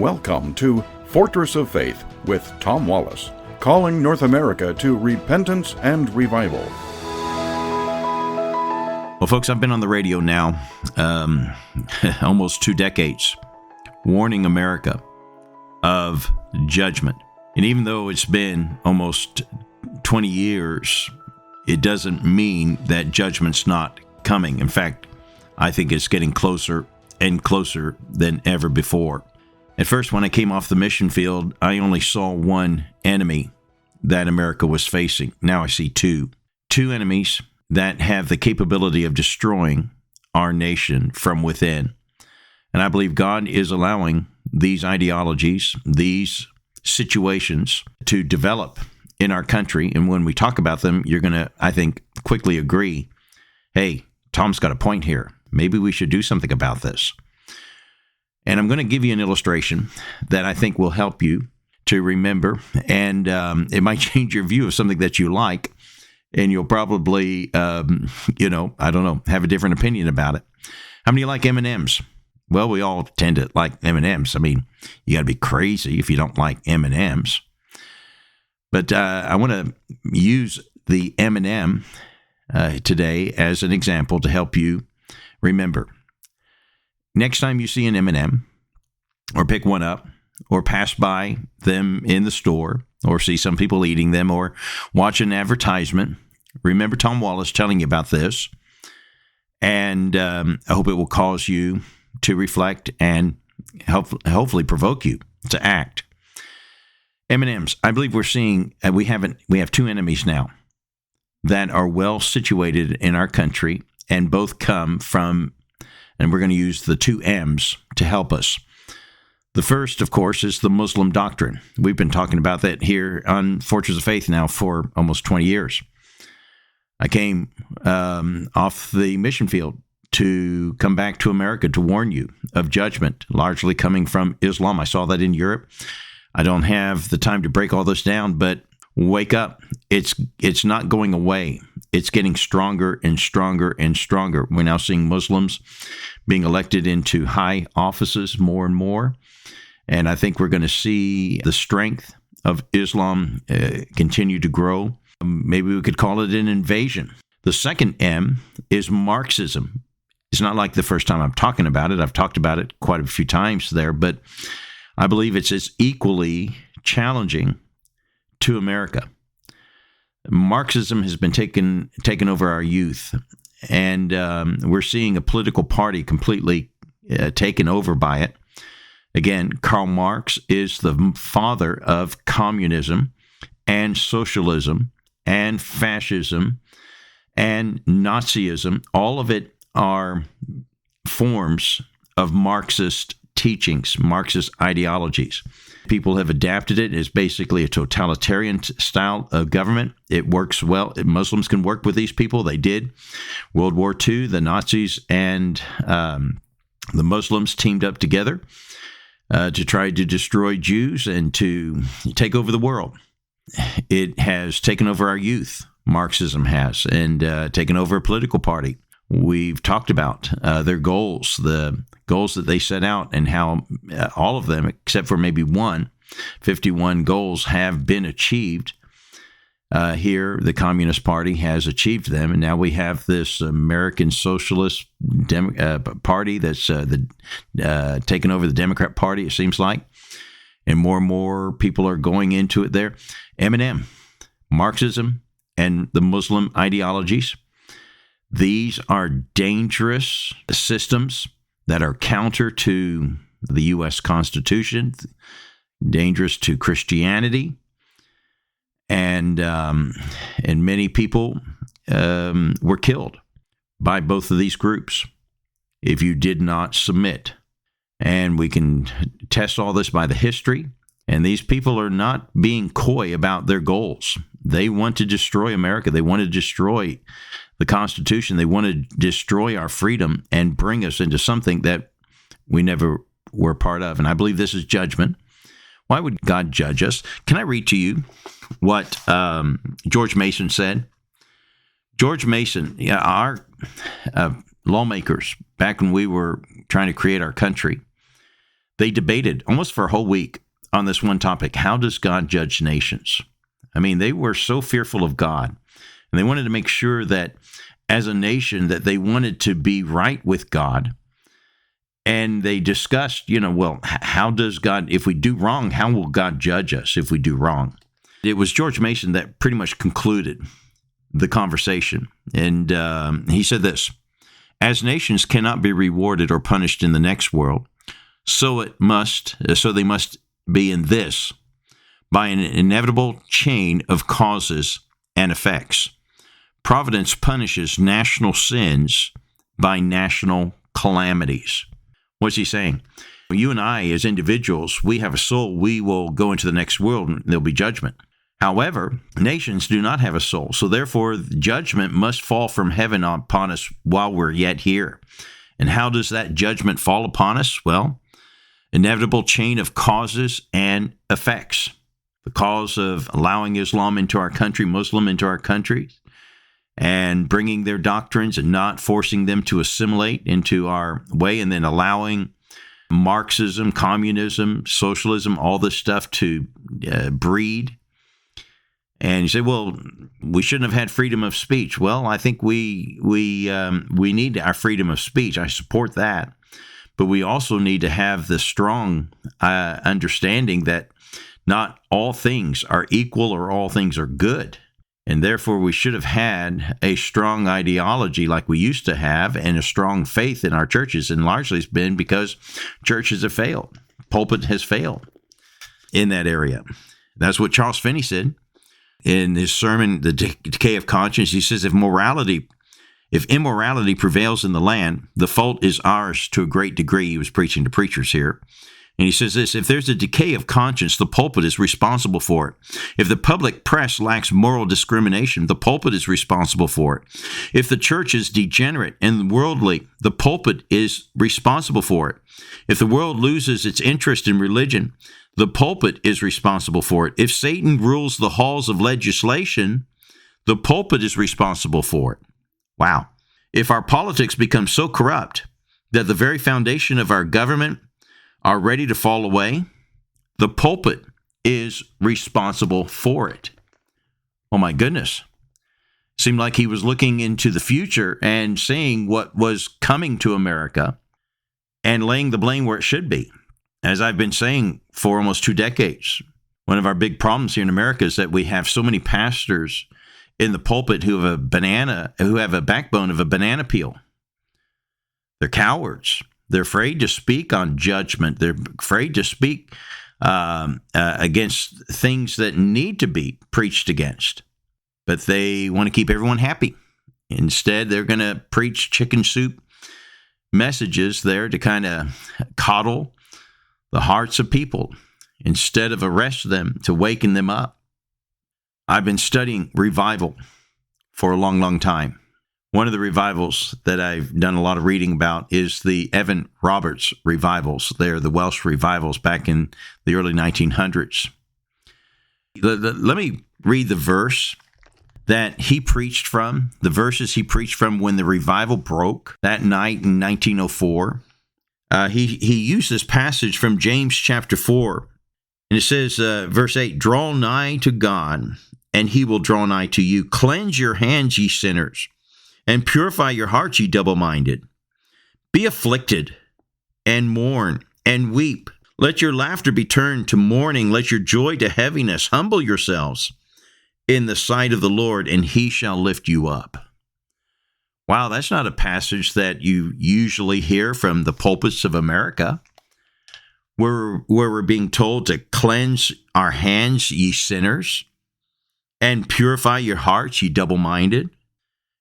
Welcome to Fortress of Faith with Tom Wallace, calling North America to repentance and revival. Well, folks, I've been on the radio now almost 2 decades, warning America of judgment. And even though it's been almost 20 years, it doesn't mean that judgment's not coming. In fact, I think it's getting closer and closer than ever before. At first, when I came off the mission field, I only saw one enemy that America was facing. Now I see two. Two enemies that have the capability of destroying our nation from within. And I believe God is allowing these ideologies, these situations to develop in our country. And when we talk about them, you're going to, I think, quickly agree, hey, Tom's got a point here. Maybe we should do something about this. And I'm going to give you an illustration that I think will help you to remember, and it might change your view of something that you like, and you'll probably, have a different opinion about it. How many like M&Ms? Well, we all tend to like M&Ms. I mean, you got to be crazy if you don't like M&Ms. But I want to use the M&M today as an example to help you remember. Next time you see an M&M, or pick one up, or pass by them in the store, or see some people eating them, or watch an advertisement, remember Tom Wallace telling you about this, and I hope it will cause you to reflect and hopefully provoke you to act. M&Ms. I believe we're seeing we have two enemies now that are well situated in our country, and both come from. And we're going to use the two M's to help us. The first, of course, is the Muslim doctrine. We've been talking about that here on Fortress of Faith now for almost 20 years. I came off the mission field to come back to America to warn you of judgment, largely coming from Islam. I saw that in Europe. I don't have the time to break all this down, but wake up. It's not going away. It's getting stronger and stronger and stronger. We're now seeing Muslims being elected into high offices more and more. And I think we're going to see the strength of Islam continue to grow. Maybe we could call it an invasion. The second M is Marxism. It's not like the first time I'm talking about it. I've talked about it quite a few times there, but I believe it's as equally challenging to America. Marxism has been taken over our youth, and we're seeing a political party completely taken over by it. Again, Karl Marx is the father of communism and socialism and fascism and Nazism. All of it are forms of Marxist teachings, Marxist ideologies. People have adapted it as basically a totalitarian style of government. It works well. Muslims can work with these people. They did. World War II, the Nazis and the Muslims teamed up together to try to destroy Jews and to take over the world. It has taken over our youth, Marxism has, and taken over a political party. We've talked about their goals, the goals that they set out, and how all of them, except for maybe 51 goals have been achieved. Here, the Communist Party has achieved them, and now we have this American Socialist Party that's taken over the Democrat Party, it seems like, and more people are going into it there. M&M, Marxism, and the Muslim ideologies. These are dangerous systems that are counter to the U.S. Constitution, dangerous to Christianity, and many people were killed by both of these groups if you did not submit. And we can test all this by the history. And these people are not being coy about their goals. They want to destroy America. They want to destroy the Constitution. They want to destroy our freedom and bring us into something that we never were part of. And I believe this is judgment. Why would God judge us? Can I read to you what George Mason said? George Mason, our lawmakers, back when we were trying to create our country, They debated almost for a whole week on this one topic. How does God judge nations? I mean, they were so fearful of God, and they wanted to make sure that as a nation that they wanted to be right with God. And they discussed, well, how does God, if we do wrong, how will God judge us if we do wrong? It was George Mason that pretty much concluded the conversation. And he said this: as nations cannot be rewarded or punished in the next world, so they must be in this, by an inevitable chain of causes and effects. Providence punishes national sins by national calamities. What's he saying? You and I, as individuals, we have a soul. We will go into the next world and there'll be judgment. However, nations do not have a soul, so therefore judgment must fall from heaven upon us while we're yet here. And how does that judgment fall upon us? Well, inevitable chain of causes and effects. The cause of allowing Islam into our country, Muslim into our country, and bringing their doctrines and not forcing them to assimilate into our way, and then allowing Marxism, communism, socialism, all this stuff to breed. And you say, well, we shouldn't have had freedom of speech. Well, I think we need our freedom of speech. I support that. But we also need to have the strong understanding that not all things are equal or all things are good. And therefore, we should have had a strong ideology like we used to have, and a strong faith in our churches. And largely it's been because churches have failed. Pulpit has failed in that area. That's what Charles Finney said in his sermon, The Decay of Conscience. He says, if immorality prevails in the land, the fault is ours to a great degree. He was preaching to preachers here. And he says this: if there's a decay of conscience, the pulpit is responsible for it. If the public press lacks moral discrimination, the pulpit is responsible for it. If the church is degenerate and worldly, the pulpit is responsible for it. If the world loses its interest in religion, the pulpit is responsible for it. If Satan rules the halls of legislation, the pulpit is responsible for it. Wow. If our politics become so corrupt that the very foundation of our government are ready to fall away, the pulpit is responsible for it. Oh my goodness. Seemed like he was looking into the future and seeing what was coming to America and laying the blame where it should be. As I've been saying for almost 2 decades, one of our big problems here in America is that we have so many pastors in the pulpit who have a backbone of a banana peel. They're cowards. They're afraid to speak on judgment. They're afraid to speak against things that need to be preached against. But they want to keep everyone happy. Instead, they're going to preach chicken soup messages there to kind of coddle the hearts of people instead of arrest them, to waken them up. I've been studying revival for a long, long time. One of the revivals that I've done a lot of reading about is the Evan Roberts revivals. They're the Welsh revivals back in the early 1900s. Let me read the verse that he preached from, the verses he preached from when the revival broke that night in 1904. He used this passage from James chapter 4, and it says, verse 8, draw nigh to God, and he will draw nigh to you. Cleanse your hands, ye sinners, and purify your hearts, ye double-minded. Be afflicted, and mourn, and weep. Let your laughter be turned to mourning. Let your joy to heaviness. Humble yourselves in the sight of the Lord, and he shall lift you up. Wow, that's not a passage that you usually hear from the pulpits of America, where we're being told to cleanse our hands, ye sinners, and purify your hearts, ye double-minded.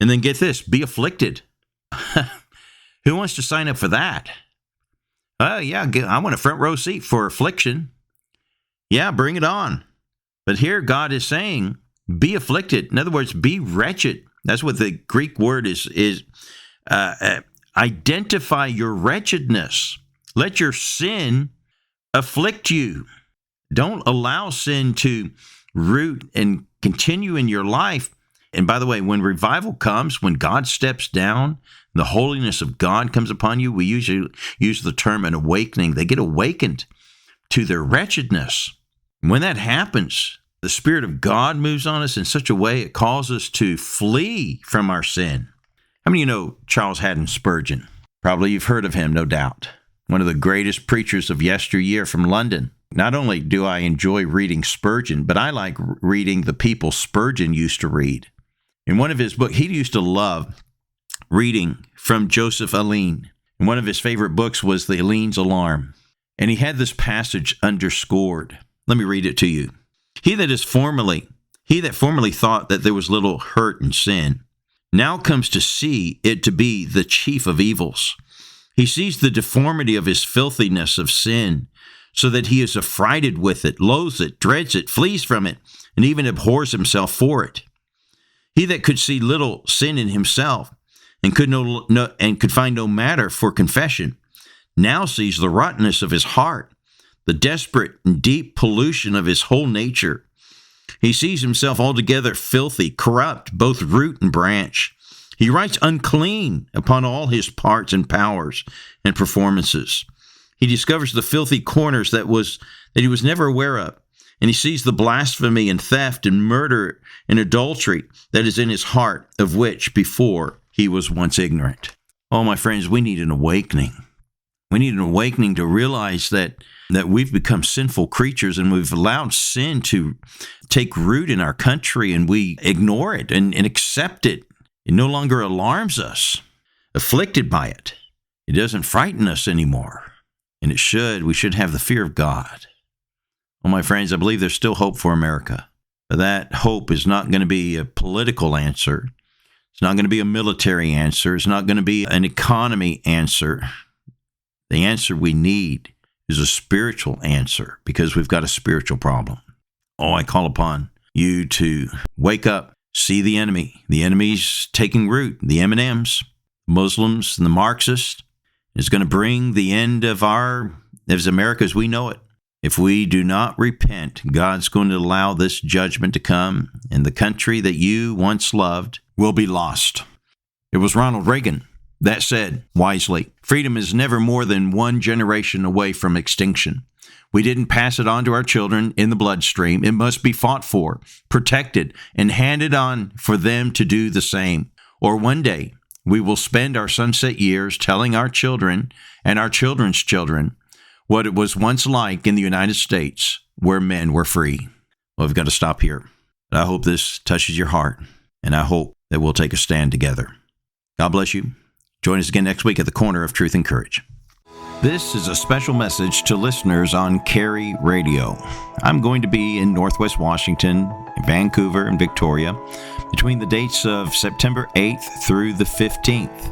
And then get this, be afflicted. Who wants to sign up for that? Yeah, I want a front row seat for affliction. Yeah, bring it on. But here God is saying, be afflicted. In other words, be wretched. That's what the Greek word is identify your wretchedness. Let your sin afflict you. Don't allow sin to root and continue in your life And by the way, when revival comes, when God steps down, the holiness of God comes upon you, we usually use the term an awakening. They get awakened to their wretchedness. And when that happens, the Spirit of God moves on us in such a way it calls us to flee from our sin. How many of you know Charles Haddon Spurgeon? Probably you've heard of him, no doubt. One of the greatest preachers of yesteryear from London. Not only do I enjoy reading Spurgeon, but I like reading the people Spurgeon used to read. In one of his books, he used to love reading from Joseph Alleine. And one of his favorite books was The Alleine's Alarm. And he had this passage underscored. Let me read it to you. He that formerly thought that there was little hurt in sin, now comes to see it to be the chief of evils. He sees the deformity of his filthiness of sin, so that he is affrighted with it, loathes it, dreads it, flees from it, and even abhors himself for it. He that could see little sin in himself, and could find no matter for confession, now sees the rottenness of his heart, the desperate and deep pollution of his whole nature. He sees himself altogether filthy, corrupt, both root and branch. He writes unclean upon all his parts and powers and performances. He discovers the filthy corners that he was never aware of, and he sees the blasphemy and theft and murder and adultery that is in his heart, of which before he was once ignorant. Oh, my friends, we need an awakening. We need an awakening to realize that we've become sinful creatures and we've allowed sin to take root in our country, and we ignore it and accept it. It no longer alarms us, afflicted by it. It doesn't frighten us anymore. And it should. We should have the fear of God. Oh, my friends, I believe there's still hope for America. But that hope is not going to be a political answer. It's not going to be a military answer. It's not going to be an economy answer. The answer we need is a spiritual answer, because we've got a spiritual problem. Oh, I call upon you to wake up, see the enemy. The enemy's taking root. The M&Ms, Muslims, and the Marxists is going to bring the end of as America as we know it. If we do not repent, God's going to allow this judgment to come, and the country that you once loved will be lost. It was Ronald Reagan that said, wisely, freedom is never more than one generation away from extinction. We didn't pass it on to our children in the bloodstream. It must be fought for, protected, and handed on for them to do the same. Or one day, we will spend our sunset years telling our children and our children's children what it was once like in the United States, where men were free. Well, we've got to stop here. I hope this touches your heart, and I hope that we'll take a stand together. God bless you. Join us again next week at the Corner of Truth and Courage. This is a special message to listeners on Carey Radio. I'm going to be in Northwest Washington, Vancouver, and Victoria between the dates of September 8th through the 15th.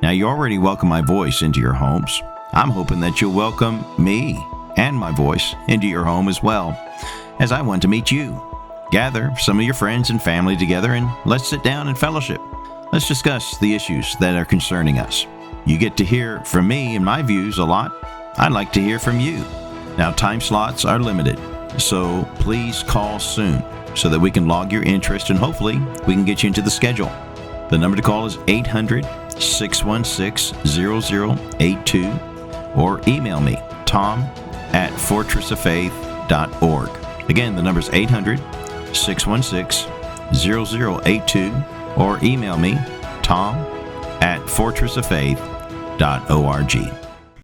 Now, you already welcome my voice into your homes. I'm hoping that you'll welcome me and my voice into your home as well, as I want to meet you. Gather some of your friends and family together and let's sit down and fellowship. Let's discuss the issues that are concerning us. You get to hear from me and my views a lot. I'd like to hear from you. Now, time slots are limited, so please call soon so that we can log your interest and hopefully we can get you into the schedule. The number to call is 800-616-0082 or email me, tom@fortressoffaith.org. Again, the number is 800-616-0082 or email me, tom@fortressoffaith.org.